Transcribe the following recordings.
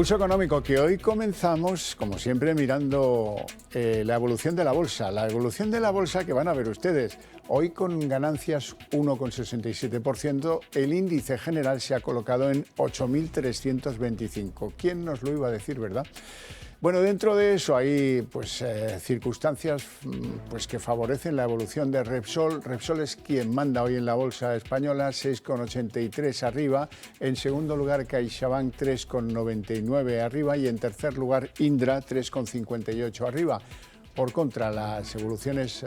Pulso económico, que hoy comenzamos, como siempre, mirando la evolución de la bolsa. La evolución de la bolsa que van a ver ustedes. Hoy con ganancias 1,67%, el índice general se ha colocado en 8.325. ¿Quién nos lo iba a decir, verdad? Bueno, dentro de eso hay circunstancias que favorecen la evolución de Repsol. Repsol es quien manda hoy en la bolsa española, 6,83 arriba. En segundo lugar, CaixaBank, 3,99 arriba. Y en tercer lugar, Indra, 3,58 arriba. Por contra, las evoluciones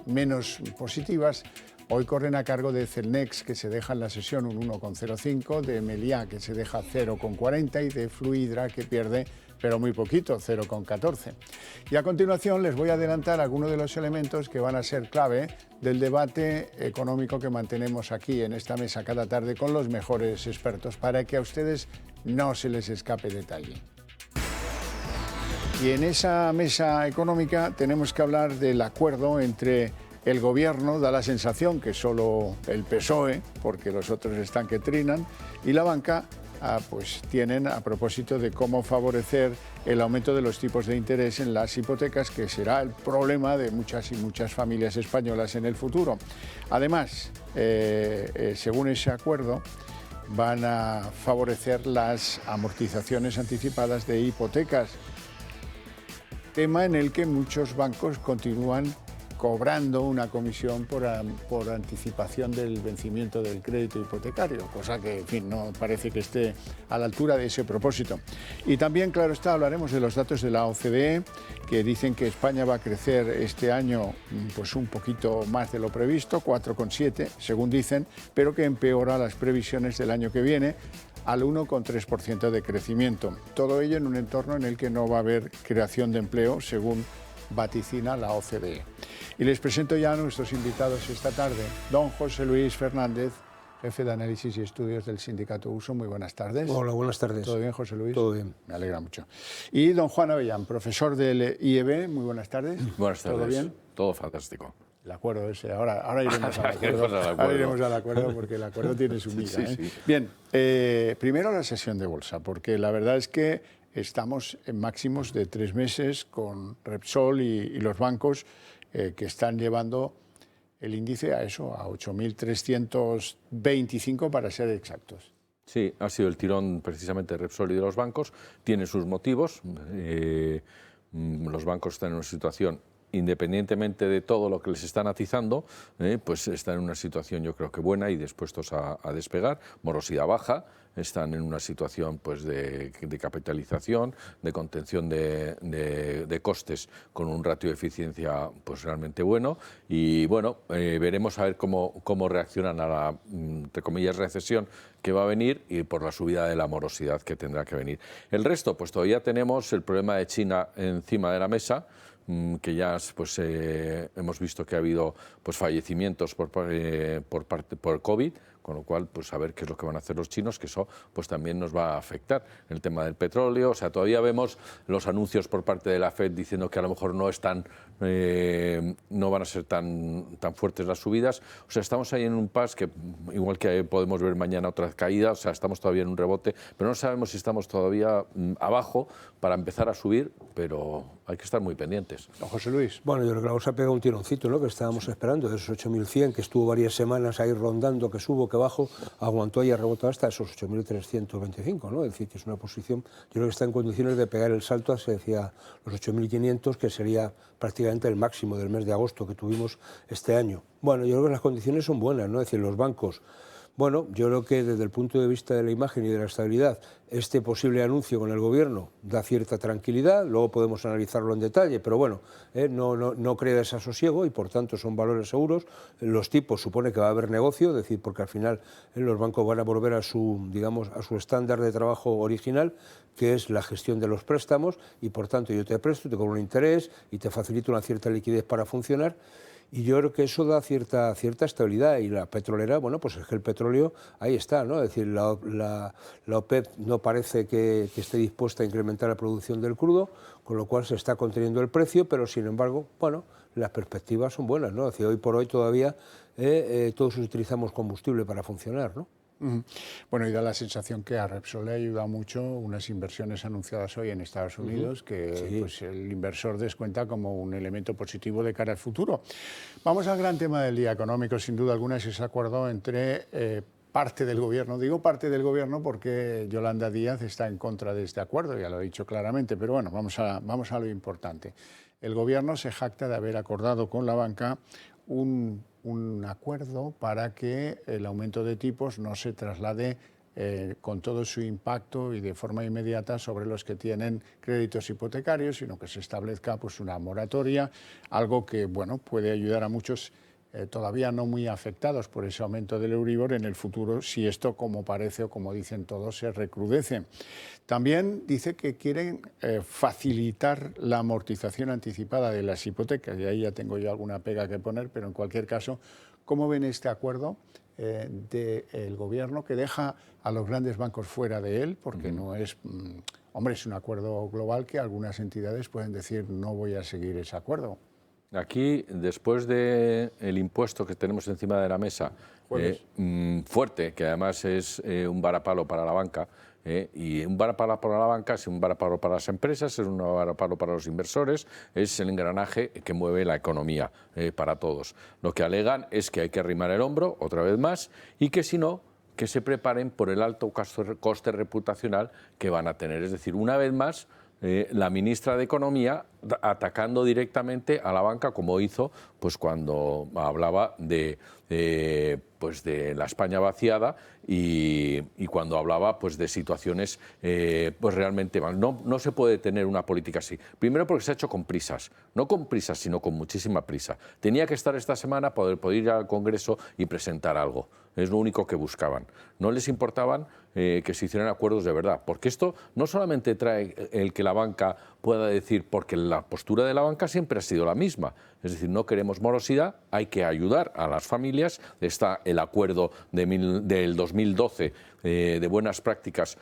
menos positivas hoy corren a cargo de Celnex, que se deja en la sesión un 1,05, de Meliá, que se deja 0,40 y de Fluidra, que pierde pero muy poquito, 0,14. Y a continuación les voy a adelantar algunos de los elementos que van a ser clave del debate económico que mantenemos aquí en esta mesa cada tarde con los mejores expertos, para que a ustedes no se les escape detalle. Y en esa mesa económica tenemos que hablar del acuerdo entre el gobierno, da la sensación que solo el PSOE, porque los otros están que trinan, y la banca, tienen a propósito de cómo favorecer el aumento de los tipos de interés en las hipotecas, que será el problema de muchas y muchas familias españolas en el futuro. Además, según ese acuerdo, van a favorecer las amortizaciones anticipadas de hipotecas, tema en el que muchos bancos continúan cobrando una comisión por anticipación del vencimiento del crédito hipotecario, cosa que, en fin, no parece que esté a la altura de ese propósito. Y también, claro está, hablaremos de los datos de la OCDE, que dicen que España va a crecer este año un poquito más de lo previsto, 4,7, según dicen, pero que empeora las previsiones del año que viene al 1,3% de crecimiento. Todo ello en un entorno en el que no va a haber creación de empleo, según vaticina la OCDE. Y les presento ya a nuestros invitados esta tarde. Don José Luis Fernández, jefe de análisis y estudios del Sindicato Uso. Muy buenas tardes. Hola, buenas tardes. ¿Todo bien, José Luis? Todo bien. Me alegra mucho. Y don Juan Avellán, profesor del IEB. Muy buenas tardes. Buenas tardes. ¿Todo bien? Todo fantástico. El acuerdo ese, ahora iremos al acuerdo. Ahora iremos al acuerdo, porque el acuerdo tiene su miga. Sí. Bien, primero la sesión de bolsa, porque la verdad es que estamos en máximos de 3 meses con Repsol y los bancos que están llevando el índice a eso, a 8.325 para ser exactos. Sí, ha sido el tirón precisamente de Repsol y de los bancos. Tiene sus motivos. Los bancos están en una situación, independientemente de todo lo que les están atizando, pues están en una situación, yo creo que buena y dispuestos a despegar. Morosidad baja, están en una situación pues de capitalización, de contención de costes, con un ratio de eficiencia pues realmente bueno. Y bueno, veremos a ver cómo reaccionan a la, entre comillas, recesión que va a venir y por la subida de la morosidad que tendrá que venir. El resto, pues todavía tenemos el problema de China encima de la mesa, que ya pues, hemos visto que ha habido pues, fallecimientos por COVID, con lo cual pues a ver qué es lo que van a hacer los chinos, que eso pues también nos va a afectar. El tema del petróleo, o sea, todavía vemos los anuncios por parte de la FED diciendo que a lo mejor no van a ser tan fuertes las subidas. O sea, estamos ahí en un impasse que, igual que podemos ver mañana otra caída, o sea, estamos todavía en un rebote, pero no sabemos si estamos todavía abajo para empezar a subir, pero hay que estar muy pendientes. Don José Luis. Bueno, yo creo que la bolsa pega un tironcito, ¿no?, que estábamos esperando, de esos 8.100, que estuvo varias semanas ahí rondando, que subo, que bajo, aguantó y ha rebotado hasta esos 8.325, ¿no? Es decir, que es una posición, yo creo que está en condiciones de pegar el salto hacia los 8.500, que sería prácticamente el máximo del mes de agosto que tuvimos este año. Bueno, yo creo que las condiciones son buenas, ¿no? Es decir, los bancos, bueno, yo creo que desde el punto de vista de la imagen y de la estabilidad, este posible anuncio con el gobierno da cierta tranquilidad, luego podemos analizarlo en detalle, pero bueno, no crea desasosiego y por tanto son valores seguros. Los tipos supone que va a haber negocio, es decir, porque al final los bancos van a volver a su, digamos, a su estándar de trabajo original, que es la gestión de los préstamos, y por tanto yo te presto, te cobro un interés y te facilito una cierta liquidez para funcionar. Y yo creo que eso da cierta estabilidad, y la petrolera, bueno, pues es que el petróleo ahí está, ¿no? Es decir, la OPEP no parece que esté dispuesta a incrementar la producción del crudo, con lo cual se está conteniendo el precio, pero sin embargo, bueno, las perspectivas son buenas, ¿no? Es decir, hoy por hoy todavía todos utilizamos combustible para funcionar, ¿no? Bueno, y da la sensación que a Repsol le ha ayudado mucho unas inversiones anunciadas hoy en Estados Unidos, que pues, el inversor descuenta como un elemento positivo de cara al futuro. Vamos al gran tema del día económico, sin duda alguna, es ese acuerdo entre parte del gobierno. Digo parte del gobierno porque Yolanda Díaz está en contra de este acuerdo, ya lo he dicho claramente, pero bueno, vamos a lo importante. El gobierno se jacta de haber acordado con la banca un acuerdo para que el aumento de tipos no se traslade con todo su impacto y de forma inmediata sobre los que tienen créditos hipotecarios, sino que se establezca pues, una moratoria, algo que bueno, puede ayudar a muchos todavía no muy afectados por ese aumento del Euribor en el futuro, si esto, como parece o como dicen todos, se recrudece. También dice que quieren facilitar la amortización anticipada de las hipotecas, y ahí ya tengo yo alguna pega que poner, pero en cualquier caso, ¿cómo ven este acuerdo del gobierno que deja a los grandes bancos fuera de él? Porque no es... hombre, es un acuerdo global que algunas entidades pueden decir no voy a seguir ese acuerdo. Aquí, después del impuesto que tenemos encima de la mesa, fuerte, que además es un varapalo para la banca, y un varapalo para la banca es un varapalo para las empresas, es un varapalo para los inversores, es el engranaje que mueve la economía para todos. Lo que alegan es que hay que arrimar el hombro, otra vez más, y que si no, que se preparen por el alto coste reputacional que van a tener. Es decir, una vez más, la ministra de Economía atacando directamente a la banca, como hizo pues cuando hablaba de la España vaciada y cuando hablaba pues de situaciones pues realmente mal. No se puede tener una política así. Primero porque se ha hecho con prisas, no con prisas, sino con muchísima prisa. Tenía que estar esta semana para poder ir al Congreso y presentar algo. Es lo único que buscaban. No les importaban que se hicieran acuerdos de verdad, porque esto no solamente trae el que la banca pueda decir, porque la postura de la banca siempre ha sido la misma, es decir, no queremos morosidad, hay que ayudar a las familias. Está el acuerdo del 2012 de buenas prácticas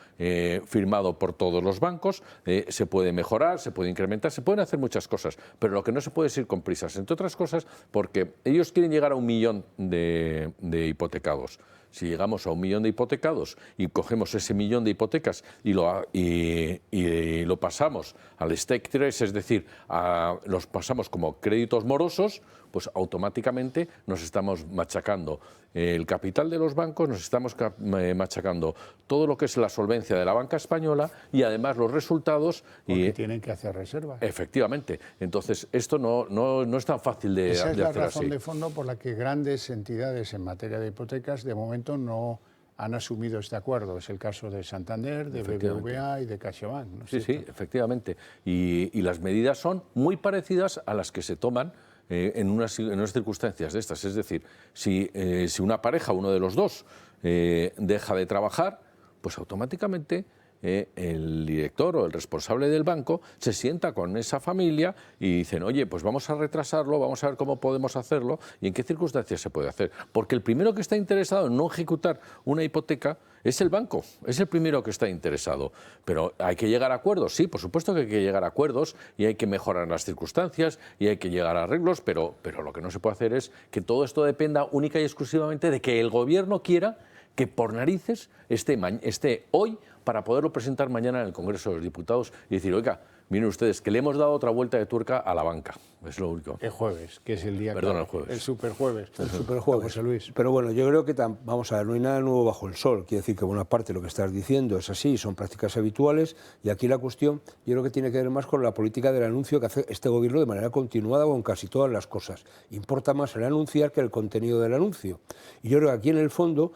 firmado por todos los bancos, se puede mejorar, se puede incrementar, se pueden hacer muchas cosas, pero lo que no se puede es ir con prisas, entre otras cosas porque ellos quieren llegar a 1 millón de hipotecados. Si llegamos a 1 millón de hipotecados y cogemos ese 1 millón de hipotecas y lo pasamos al Stake 3, es decir, los pasamos como créditos morosos, pues automáticamente nos estamos machacando el capital de los bancos, nos estamos machacando todo lo que es la solvencia de la banca española y además los resultados. Porque tienen que hacer reservas. Efectivamente. Entonces, esto no es tan fácil de hacer así. Esa es la razón de fondo por la que grandes entidades en materia de hipotecas de momento no han asumido este acuerdo. Es el caso de Santander, de BBVA y de CaixaBank, ¿no? Sí, efectivamente. Y las medidas son muy parecidas a las que se toman en unas circunstancias de estas. Es decir, si una pareja, uno de los dos, deja de trabajar, pues automáticamente el director o el responsable del banco se sienta con esa familia y dicen, oye, pues vamos a retrasarlo, vamos a ver cómo podemos hacerlo y en qué circunstancias se puede hacer. Porque el primero que está interesado en no ejecutar una hipoteca es el banco, es el primero que está interesado. Pero hay que llegar a acuerdos, sí, por supuesto que hay que llegar a acuerdos y hay que mejorar las circunstancias y hay que llegar a arreglos, pero lo que no se puede hacer es que todo esto dependa única y exclusivamente de que el gobierno quiera que por narices esté hoy para poderlo presentar mañana en el Congreso de los Diputados y decir, oiga, miren ustedes, que le hemos dado otra vuelta de tuerca a la banca. Es lo único. El jueves, que es el día... Perdón, el jueves. El superjueves. El superjueves. José Luis. Pero bueno, yo creo que, vamos a ver, no hay nada nuevo bajo el sol. Quiere decir que buena parte de lo que estás diciendo es así, son prácticas habituales, y aquí la cuestión yo creo que tiene que ver más con la política del anuncio que hace este gobierno de manera continuada con casi todas las cosas. Importa más el anunciar que el contenido del anuncio. Y yo creo que aquí en el fondo,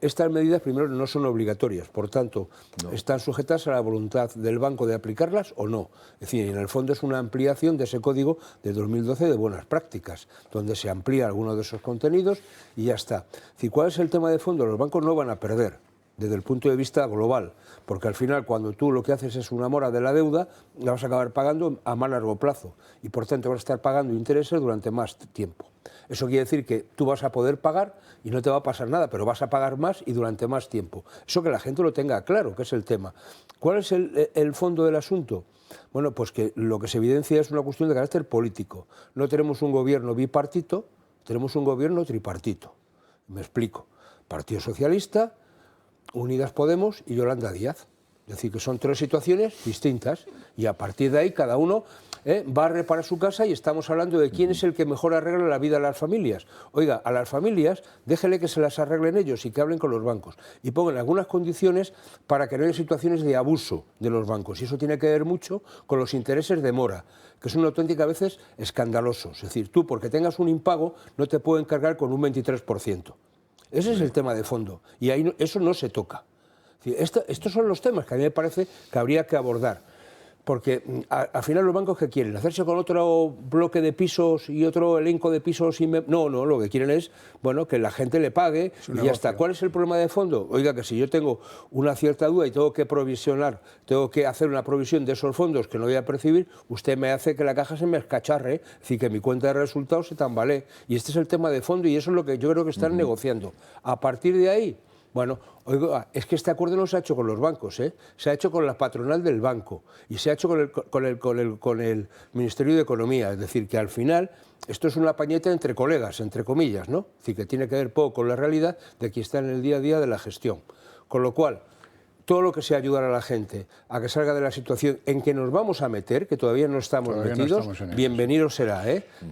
estas medidas primero no son obligatorias, por tanto, están sujetas a la voluntad del banco de aplicarlas o no. Es decir, en el fondo es una ampliación de ese código de 2012 de buenas prácticas, donde se amplía alguno de esos contenidos y ya está. Es decir, ¿cuál es el tema de fondo? Los bancos no van a perder desde el punto de vista global, porque al final cuando tú lo que haces es una mora de la deuda, la vas a acabar pagando a más largo plazo y por tanto vas a estar pagando intereses durante más tiempo. Eso quiere decir que tú vas a poder pagar y no te va a pasar nada, pero vas a pagar más y durante más tiempo. Eso que la gente lo tenga claro, que es el tema. ¿Cuál es el fondo del asunto? Bueno, pues que lo que se evidencia es una cuestión de carácter político. No tenemos un gobierno bipartito, tenemos un gobierno tripartito. Me explico. Partido Socialista, Unidas Podemos y Yolanda Díaz. Es decir, que son tres situaciones distintas y a partir de ahí cada uno barre para su casa y estamos hablando de quién es el que mejor arregla la vida a las familias. Oiga, a las familias déjele que se las arreglen ellos y que hablen con los bancos y pongan algunas condiciones para que no haya situaciones de abuso de los bancos. Y eso tiene que ver mucho con los intereses de mora, que son auténticamente a veces escandalosos. Es decir, tú porque tengas un impago no te pueden cargar con un 23%. Ese es el tema de fondo y ahí eso no se toca. Estos son los temas que a mí me parece que habría que abordar, porque al final los bancos ¿qué quieren? ¿Hacerse con otro bloque de pisos y otro elenco de pisos? No, lo que quieren es que la gente le pague y ya está. ¿Cuál es el problema de fondo? Oiga, que si yo tengo una cierta duda y tengo que provisionar, tengo que hacer una provisión de esos fondos que no voy a percibir, usted me hace que la caja se me escacharre, es decir, que mi cuenta de resultados se tambalee. Y este es el tema de fondo y eso es lo que yo creo que están negociando. A partir de ahí... Bueno, oiga, es que este acuerdo no se ha hecho con los bancos, se ha hecho con la patronal del banco y se ha hecho con el Ministerio de Economía. Es decir, que al final esto es una pañeta entre colegas, entre comillas, ¿no? Es decir, que tiene que ver poco con la realidad de quien está en el día a día de la gestión. Con lo cual, todo lo que sea ayudar a la gente a que salga de la situación en que nos vamos a meter, que todavía no estamos metidos, bienvenido será,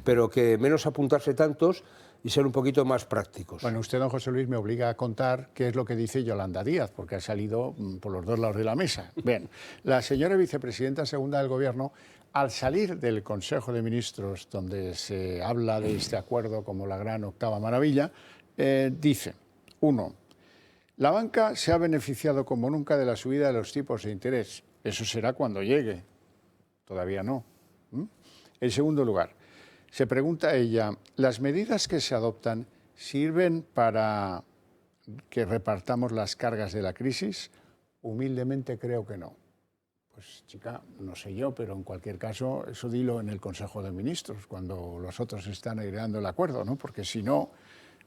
pero que menos apuntarse tantos y ser un poquito más prácticos. Bueno, usted, don José Luis, me obliga a contar qué es lo que dice Yolanda Díaz, porque ha salido por los dos lados de la mesa. Bien, la señora vicepresidenta segunda del Gobierno, al salir del Consejo de Ministros, donde se habla de este acuerdo como la gran octava maravilla, dice, 1. La banca se ha beneficiado como nunca de la subida de los tipos de interés. Eso será cuando llegue. Todavía no. En segundo lugar, se pregunta ella, ¿las medidas que se adoptan sirven para que repartamos las cargas de la crisis? Humildemente creo que no. Pues chica, no sé yo, pero en cualquier caso, eso dilo en el Consejo de Ministros, cuando los otros están aireando el acuerdo, ¿no? Porque si no,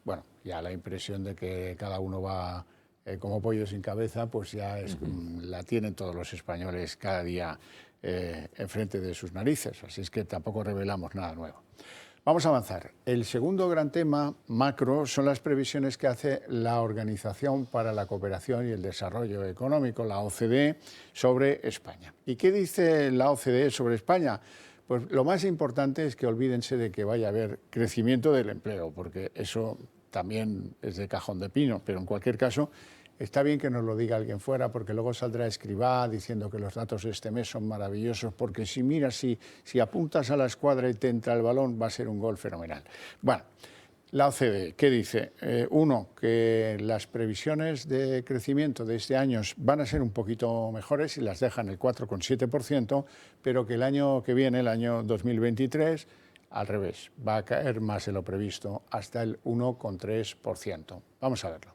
bueno, ya la impresión de que cada uno va como pollo sin cabeza, pues ya es, la tienen todos los españoles cada día enfrente de sus narices, así es que tampoco revelamos nada nuevo. Vamos a avanzar. El segundo gran tema macro son las previsiones que hace la Organización para la Cooperación y el Desarrollo Económico, la OCDE, sobre España. ¿Y qué dice la OCDE sobre España? Pues lo más importante es que olvídense de que vaya a haber crecimiento del empleo, porque eso también es de cajón de pino, pero en cualquier caso está bien que nos lo diga alguien fuera, porque luego saldrá Escrivá diciendo que los datos de este mes son maravillosos, porque si miras, si apuntas a la escuadra y te entra el balón, va a ser un gol fenomenal. Bueno, la OCDE, ¿qué dice? Uno, que las previsiones de crecimiento de este año van a ser un poquito mejores y las dejan el 4,7%, pero que el año que viene, el año 2023, al revés, va a caer más de lo previsto, hasta el 1,3%. Vamos a verlo.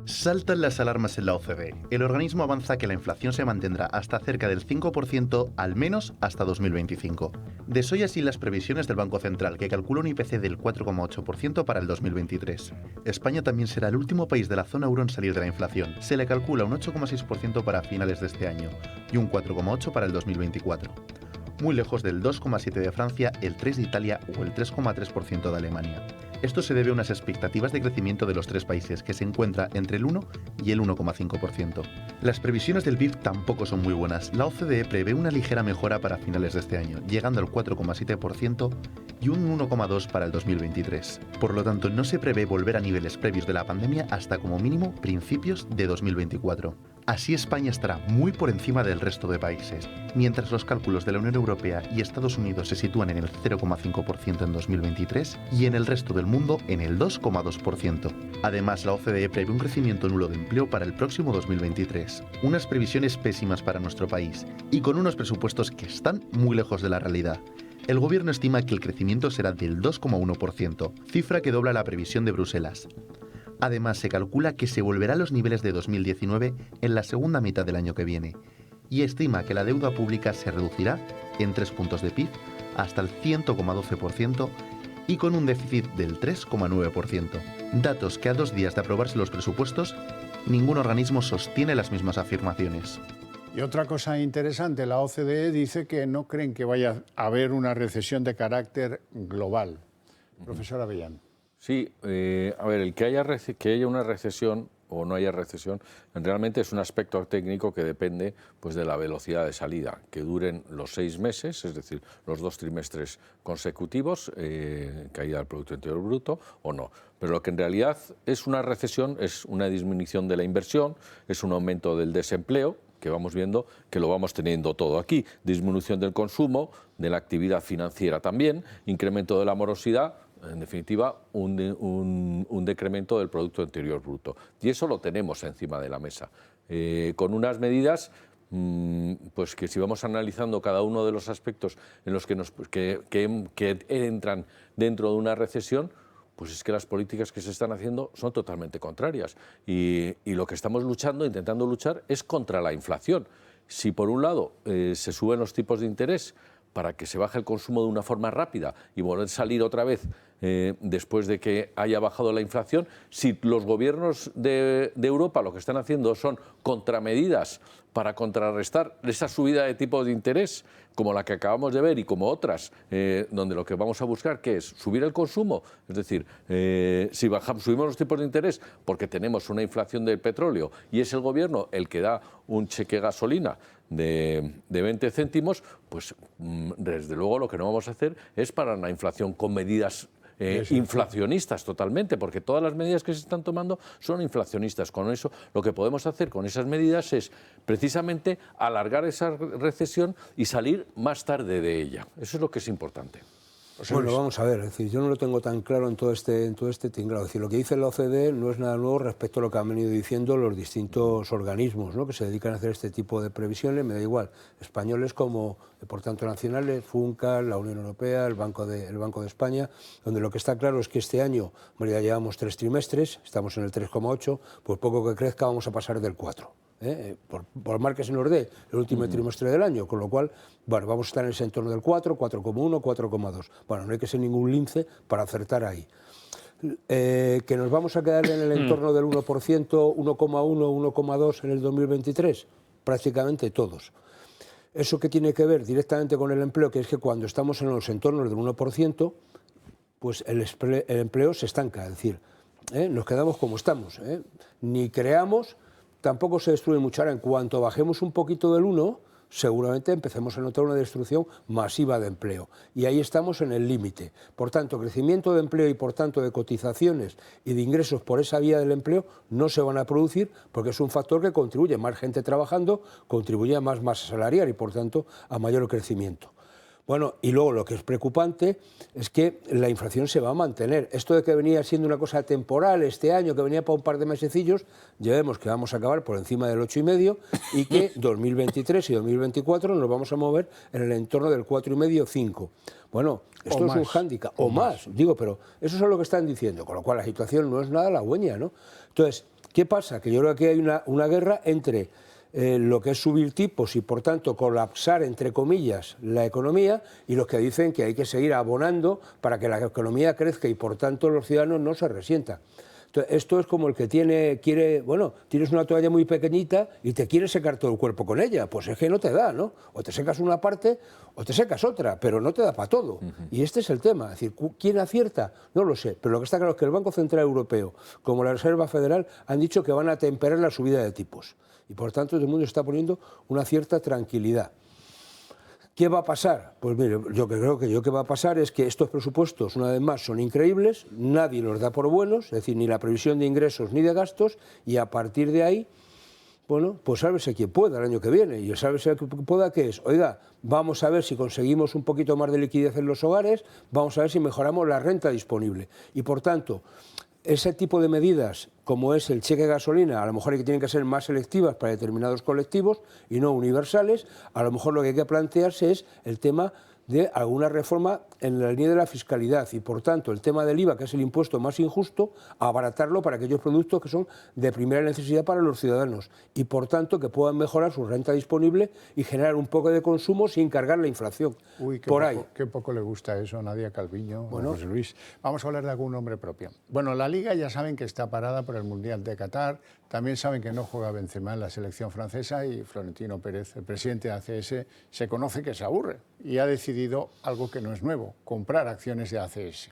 Saltan las alarmas en la OCDE. El organismo avanza que la inflación se mantendrá hasta cerca del 5%, al menos hasta 2025. Desoye así las previsiones del Banco Central, que calcula un IPC del 4,8% para el 2023. España también será el último país de la zona euro en salir de la inflación. Se le calcula un 8,6% para finales de este año y un 4,8% para el 2024. Muy lejos del 2,7% de Francia, el 3% de Italia o el 3,3% de Alemania. Esto se debe a unas expectativas de crecimiento de los tres países, que se encuentra entre el 1 y el 1,5%. Las previsiones del PIB tampoco son muy buenas. La OCDE prevé una ligera mejora para finales de este año, llegando al 4,7% y un 1,2% para el 2023. Por lo tanto, no se prevé volver a niveles previos de la pandemia hasta como mínimo principios de 2024. Así España estará muy por encima del resto de países, mientras los cálculos de la Unión Europea y Estados Unidos se sitúan en el 0,5% en 2023 y en el resto del mundo en el 2,2%. Además, la OCDE prevé un crecimiento nulo de empleo para el próximo 2023, unas previsiones pésimas para nuestro país y con unos presupuestos que están muy lejos de la realidad. El gobierno estima que el crecimiento será del 2,1%, cifra que dobla la previsión de Bruselas. Además, se calcula que se volverá a los niveles de 2019 en la segunda mitad del año que viene y estima que la deuda pública se reducirá en 3 puntos de PIB hasta el 100,12% y con un déficit del 3,9%. Datos que a 2 días de aprobarse los presupuestos, ningún organismo sostiene las mismas afirmaciones. Y otra cosa interesante, la OCDE dice que no creen que vaya a haber una recesión de carácter global. Profesor Avellán. Sí, a ver, el que haya una recesión o no haya recesión, realmente es un aspecto técnico que depende pues, de la velocidad de salida, que duren los 6 meses, es decir, los 2 trimestres consecutivos, caída del Producto Interior Bruto o no. Pero lo que en realidad es una recesión es una disminución de la inversión, es un aumento del desempleo, que vamos viendo que lo vamos teniendo todo aquí, disminución del consumo, de la actividad financiera también, incremento de la morosidad, en definitiva, un decremento del Producto Interior Bruto. Y eso lo tenemos encima de la mesa, con unas medidas pues que si vamos analizando cada uno de los aspectos en los que entran dentro de una recesión, pues es que las políticas que se están haciendo son totalmente contrarias. Y lo que estamos luchando, intentando luchar, es contra la inflación. Si por un lado se suben los tipos de interés para que se baje el consumo de una forma rápida y volver a salir otra vez después de que haya bajado la inflación, si los gobiernos de Europa lo que están haciendo son contramedidas para contrarrestar esa subida de tipos de interés, como la que acabamos de ver y como otras, donde lo que vamos a buscar ¿qué es? Subir el consumo, es decir, si subimos los tipos de interés porque tenemos una inflación del petróleo y es el gobierno el que da un cheque gasolina de 20 céntimos, pues desde luego lo que no vamos a hacer es parar la inflación con medidas inflacionistas totalmente, porque todas las medidas que se están tomando son inflacionistas. Con eso, lo que podemos hacer con esas medidas es precisamente alargar esa recesión y salir más tarde de ella. Eso es lo que es importante. Bueno, vamos a ver, es decir, yo no lo tengo tan claro en todo este tinglado. Es decir, lo que dice la OCDE no es nada nuevo respecto a lo que han venido diciendo los distintos organismos, ¿no?, que se dedican a hacer este tipo de previsiones, me da igual, españoles como, por tanto, nacionales, FUNCAL, la Unión Europea, el Banco de España, donde lo que está claro es que este año, bueno, ya llevamos 3 trimestres, estamos en el 3,8, pues poco que crezca vamos a pasar del 4. Por más que se nos dé el último trimestre del año, con lo cual, bueno, vamos a estar en ese entorno del 4, 4,1, 4,2. Bueno, no hay que ser ningún lince para acertar ahí. ¿Que nos vamos a quedar en el entorno del 1%, 1,1, 1,2 en el 2023? Prácticamente todos. ¿Eso qué tiene que ver directamente con el empleo? Que es que cuando estamos en los entornos del 1%, pues el empleo se estanca, es decir, nos quedamos como estamos, ni creamos. Tampoco se destruye mucho. Ahora, en cuanto bajemos un poquito del 1, seguramente empecemos a notar una destrucción masiva de empleo. Y ahí estamos en el límite. Por tanto, crecimiento de empleo y, por tanto, de cotizaciones y de ingresos por esa vía del empleo no se van a producir porque es un factor que contribuye. Más gente trabajando contribuye a más masa salarial y, por tanto, a mayor crecimiento. Bueno, y luego lo que es preocupante es que la inflación se va a mantener. Esto de que venía siendo una cosa temporal este año, que venía para un par de mesecillos, ya vemos que vamos a acabar por encima del 8,5 y que 2023 y 2024 nos vamos a mover en el entorno del 4,5, 5. Bueno, esto es un hándicap, o más, digo, pero eso es lo que están diciendo, con lo cual la situación no es nada halagüeña, ¿no? Entonces, ¿qué pasa? Que yo creo que hay una guerra entre lo que es subir tipos y, por tanto, colapsar, entre comillas, la economía, y los que dicen que hay que seguir abonando para que la economía crezca y, por tanto, los ciudadanos no se resientan. Entonces, esto es como el que tienes una toalla muy pequeñita y te quieres secar todo el cuerpo con ella. Pues es que no te da, ¿no? O te secas una parte o te secas otra, pero no te da para todo. Y este es el tema. Es decir, ¿quién acierta? No lo sé. Pero lo que está claro es que el Banco Central Europeo, como la Reserva Federal, han dicho que van a temperar la subida de tipos. Y por tanto, todo el mundo está poniendo una cierta tranquilidad. ¿Qué va a pasar? Pues mire, yo creo que va a pasar es que estos presupuestos, una vez más, son increíbles, nadie los da por buenos, es decir, ni la previsión de ingresos ni de gastos, y a partir de ahí, bueno, pues sálvese quien pueda el año que viene. Y el sálvese quien pueda, ¿qué es? Oiga, vamos a ver si conseguimos un poquito más de liquidez en los hogares, vamos a ver si mejoramos la renta disponible. Y por tanto, ese tipo de medidas, como es el cheque de gasolina, a lo mejor tienen que ser más selectivas para determinados colectivos y no universales. A lo mejor lo que hay que plantearse es el tema de alguna reforma en la línea de la fiscalidad y, por tanto, el tema del IVA, que es el impuesto más injusto, abaratarlo para aquellos productos que son de primera necesidad para los ciudadanos y, por tanto, que puedan mejorar su renta disponible y generar un poco de consumo sin cargar la inflación. Uy, qué poco le gusta eso a Nadia Calviño, bueno, José Luis. Vamos a hablar de algún nombre propio. Bueno, la Liga ya saben que está parada por el Mundial de Qatar, también saben que no juega Benzema en la selección francesa y Florentino Pérez, el presidente de ACS, se conoce que se aburre y ha decidido algo que no es nuevo, comprar acciones de ACS.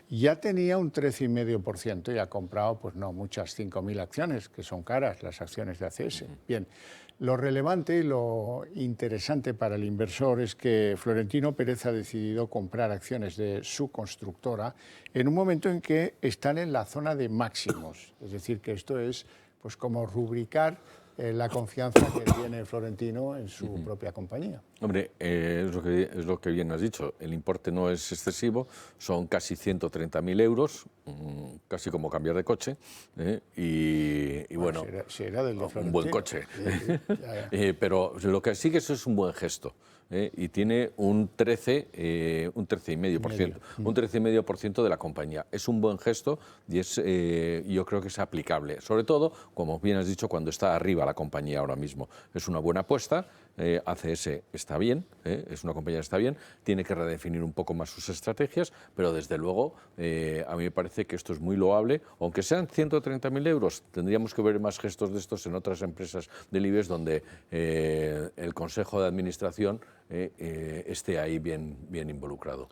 Ya tenía un 13,5% y ha comprado, pues no, muchas 5.000 acciones, que son caras las acciones de ACS. Bien, lo relevante y lo interesante para el inversor es que Florentino Pérez ha decidido comprar acciones de su constructora en un momento en que están en la zona de máximos. Es decir, que esto es pues como rubricar la confianza que tiene Florentino en su propia compañía. Hombre, es lo que bien has dicho, el importe no es excesivo, son casi 130.000 euros, casi como cambiar de coche, y bueno, si era del de Florentino. Un buen coche, Ya. pero lo que sí que eso es un buen gesto. Y tiene un 13,5%, un 13,5% de la compañía. Es un buen gesto y yo creo que es aplicable, sobre todo, como bien has dicho, cuando está arriba la compañía ahora mismo. Es una buena apuesta, ACS está bien, es una compañía que está bien, tiene que redefinir un poco más sus estrategias, pero desde luego a mí me parece que esto es muy loable, aunque sean 130.000 euros, tendríamos que ver más gestos de estos en otras empresas del IBEX donde el Consejo de Administración esté ahí bien involucrado.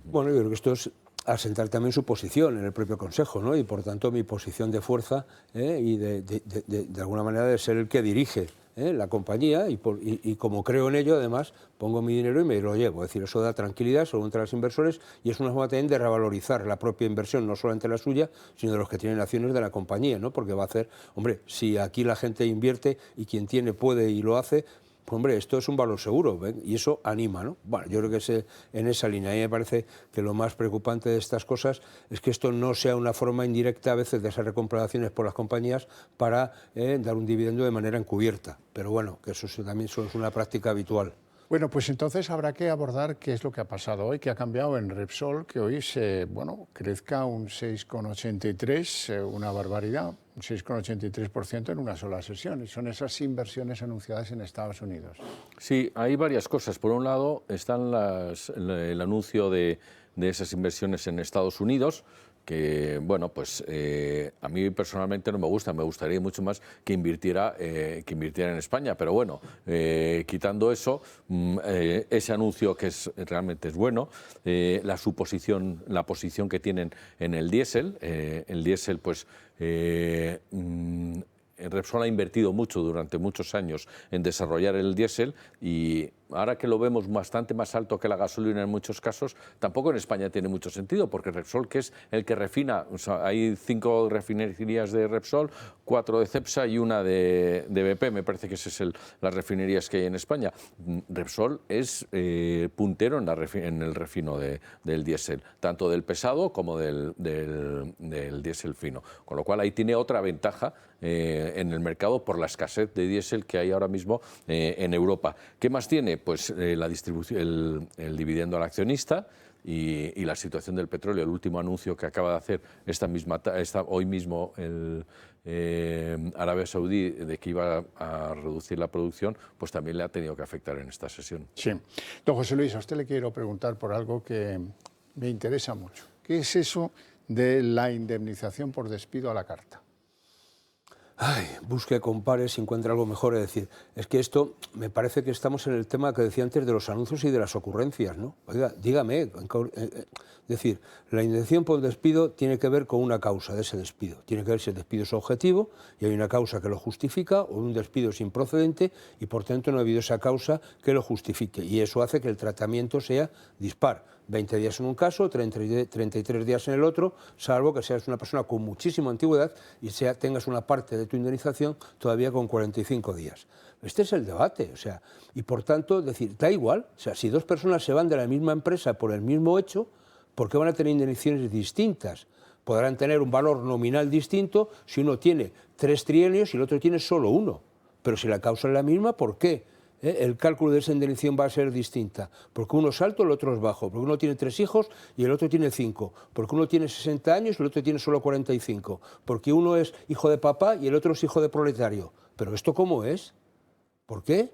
Bueno, yo creo que esto es asentar también su posición en el propio Consejo, ¿no? Y por tanto mi posición de fuerza y de alguna manera de ser el que dirige la compañía y como creo en ello, además, pongo mi dinero y me lo llevo. Es decir, eso da tranquilidad, sobre entre los inversores y es una forma también de revalorizar la propia inversión, no solamente la suya, sino de los que tienen acciones de la compañía, ¿no? Porque va a hacer, hombre, si aquí la gente invierte y quien tiene puede y lo hace, pues hombre, esto es un valor seguro, ¿ven? Y eso anima, ¿no? Bueno, yo creo que es en esa línea. A mí me parece que lo más preocupante de estas cosas es que esto no sea una forma indirecta a veces de esas recompraciones por las compañías para dar un dividendo de manera encubierta. Pero bueno, que eso también es una práctica habitual. Bueno, pues entonces habrá que abordar qué es lo que ha pasado hoy, qué ha cambiado en Repsol, que hoy crezca un 6,83, una barbaridad, un 6,83% en una sola sesión. Y son esas inversiones anunciadas en Estados Unidos. Sí, hay varias cosas. Por un lado están el anuncio de esas inversiones en Estados Unidos, que, bueno, pues a mí personalmente no me gusta, me gustaría mucho más que invirtiera en España, pero bueno, quitando eso, ese anuncio que realmente es bueno, la posición que tienen en el diésel, pues Repsol ha invertido mucho durante muchos años en desarrollar el diésel y ahora que lo vemos bastante más alto que la gasolina en muchos casos, tampoco en España tiene mucho sentido, porque Repsol, que es el que refina, o sea, hay 5 refinerías de Repsol, 4 de Cepsa y una de BP, me parece que esas son las refinerías que hay en España. Repsol es puntero en el refino del diésel, tanto del pesado como del diésel fino, con lo cual ahí tiene otra ventaja en el mercado por la escasez de diésel que hay ahora mismo en Europa. ¿Qué más tiene? Pues la distribución, el dividendo al accionista y la situación del petróleo. El último anuncio que acaba de hacer hoy mismo Arabia Saudí de que iba a reducir la producción, pues también le ha tenido que afectar en esta sesión. Sí. Don José Luis, a usted le quiero preguntar por algo que me interesa mucho. ¿Qué es eso de la indemnización por despido a la carta? Ay, busque, compare, si encuentra algo mejor. Es decir, es que esto me parece que estamos en el tema que decía antes de los anuncios y de las ocurrencias, ¿no? Oiga, dígame, es decir, la indemnización por despido tiene que ver con una causa de ese despido. Tiene que ver si el despido es objetivo y hay una causa que lo justifica o un despido es improcedente y por tanto no ha habido esa causa que lo justifique. Y eso hace que el tratamiento sea dispar. 20 días en un caso, 33 días en el otro, salvo que seas una persona con muchísima antigüedad y tengas una parte de tu indemnización todavía con 45 días. Este es el debate, o sea, y por tanto, decir, da igual, o sea, si dos personas se van de la misma empresa por el mismo hecho, ¿por qué van a tener indemnizaciones distintas? Podrán tener un valor nominal distinto si uno tiene 3 trienios y el otro tiene solo 1, pero si la causa es la misma, ¿por qué? El cálculo de esa indemnización va a ser distinta, porque uno es alto, el otro es bajo, porque uno tiene 3 hijos y el otro tiene 5, porque uno tiene 60 años y el otro tiene solo 45, porque uno es hijo de papá y el otro es hijo de proletario. ¿Pero esto cómo es? ¿Por qué?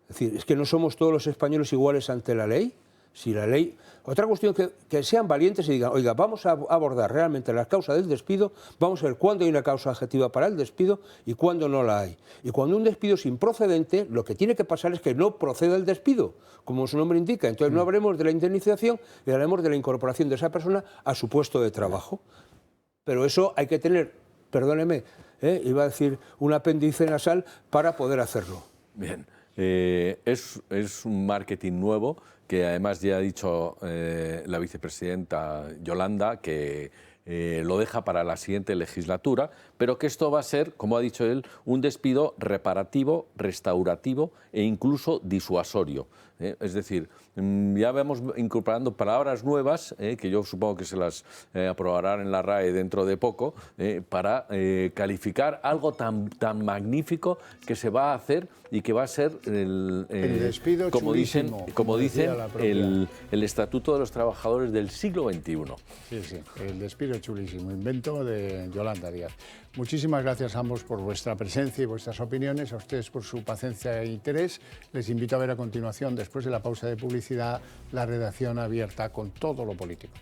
Es decir, ¿es que no somos todos los españoles iguales ante la ley? Si la ley... Otra cuestión, que sean valientes y digan, oiga, vamos a abordar realmente la causa del despido, vamos a ver cuándo hay una causa objetiva para el despido y cuándo no la hay. Y cuando un despido es improcedente, lo que tiene que pasar es que no proceda el despido, como su nombre indica. Entonces no hablemos de la indemnización y hablaremos de la incorporación de esa persona a su puesto de trabajo. Pero eso hay que tener, perdóneme, iba a decir un apéndice nasal para poder hacerlo. Bien, es un marketing nuevo que además ya ha dicho la vicepresidenta Yolanda que lo deja para la siguiente legislatura, pero que esto va a ser, como ha dicho él, un despido reparativo, restaurativo e incluso disuasorio. Es decir, ya vamos incorporando palabras nuevas, que yo supongo que se las aprobarán en la RAE dentro de poco, para calificar algo tan magnífico que se va a hacer y que va a ser el despido como dicen el Estatuto de los Trabajadores del siglo XXI. Sí, el despido chulísimo, invento de Yolanda Díaz. Muchísimas gracias a ambos por vuestra presencia y vuestras opiniones, a ustedes por su paciencia e interés. Les invito a ver a continuación, después de la pausa de publicidad, la redacción abierta con todo lo político.